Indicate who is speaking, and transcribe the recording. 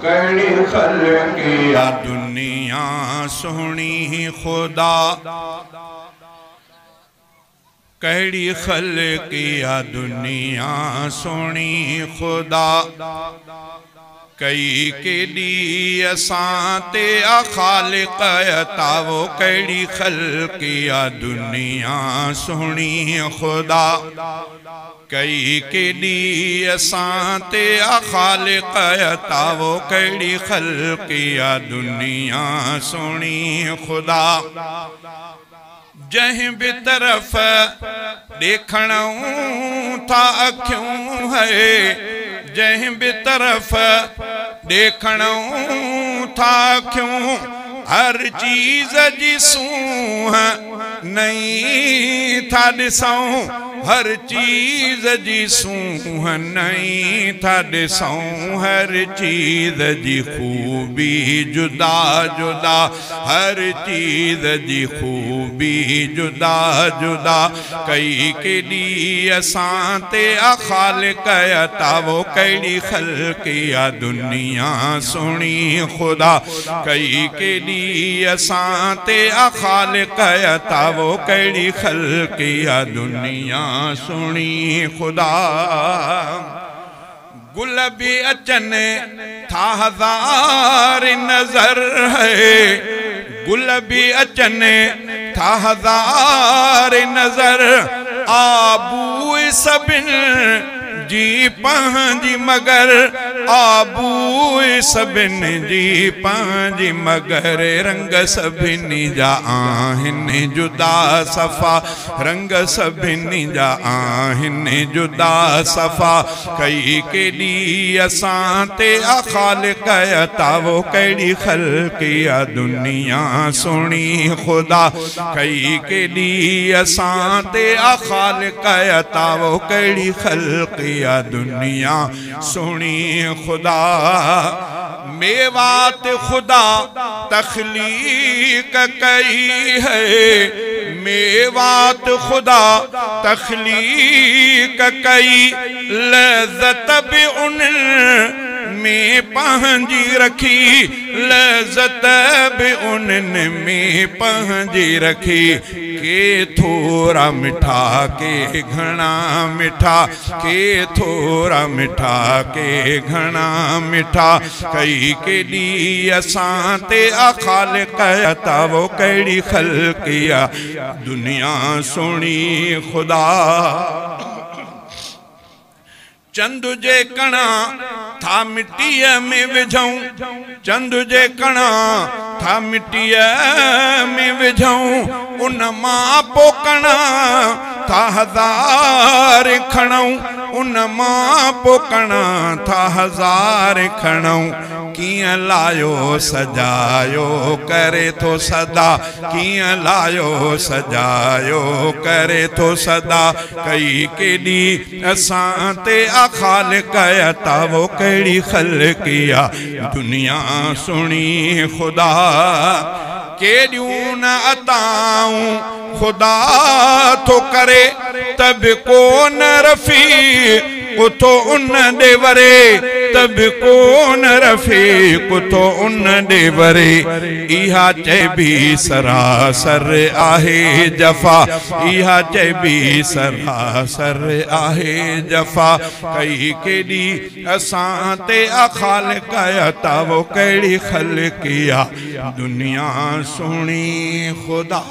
Speaker 1: कड़ी खल्किया
Speaker 2: दुनिया सोहनी खुदा कड़ी खल्किया दुनिया सोहनी खुदा कई केडी असां ते खालिक अता वो कड़ी खल्किया दुनिया सोहनी खुदा कई केडी असां ते खालिक अता वो कड़ी खल्किया दुनिया सोहनी खुदा जहीं भी तरफ देखणऊं था अखियूं है जहीं भी तरफ देखणऊं था अखियूं हर चीज जी सूह नहीं था ॾिसूं हर चीज जी सूह नहीं था ॾिसूं हर चीज जी खूबी जुदा जुदा हर चीज जी खूबी जुदा जुदा कई केडी असां ते खालिक अता वो कड़ी खल्किया दुनिया सोहनी खुदा कई केडी असां ते खालिक अता वो कड़ी खल्किया दुनिया सोहनी खुदा गुल भी अचन था हजार नजर है गुल भी अचन था हजार नजर आबू सबिन जी पंहिंजी मगर आबू सबिन जी पंहिंजी मगर रंग सभिनी जा आहिनि जुदा सफ़ा रंग सभिनी जा आहिनि जुदा सफ़ा कई केडी असां ते खालिक अता वो कड़ी खल्किया दुनिया सोहनी खुदा कई केडी असां ते खालिक अता वो कड़ी खल्किया दुनिया सोहनी खुदा मेवात खुदा तख्लीक कई है मेवात खुदा तख्लीक कई लज़्ज़त भी उन में पंहिंजी रखी लज़्ज़त भी उन्हनि में पंहिंजी रखी के थोड़ा मिठा के घना मिठा के थोड़ा मिठा के घना मिठा कई केडी असां ते खालिक अता वो कड़ी खल्किया दुनिया सोहनी खुदा चंद जे कणा था मिट्टीअ में विझूं चंद जे कणा था मिट्टीअ में विझूं उन मां पोकणा था हजार खणऊं उन मां पोकणा था हजार खणऊं कियां लायो सजायो करे तो सदा कियां लायो सजायो करे तो सदा कई केडी असां ते खालिक अता वो कड़ी खल्किया दुनिया सोहनी खुदा केडियूं न अताऊं खुदा तो करे तब को न रफ़ी उतो उन देवरे तब को न रफ़ी उतो उन देवरे इहा चइबी सरासर आहे जफ़ा इहा चइबी सरासर आहे जफ़ा कई केडी असां ते खालिक अता वो कड़ी खल्किया दुनिया सोहनी खुदा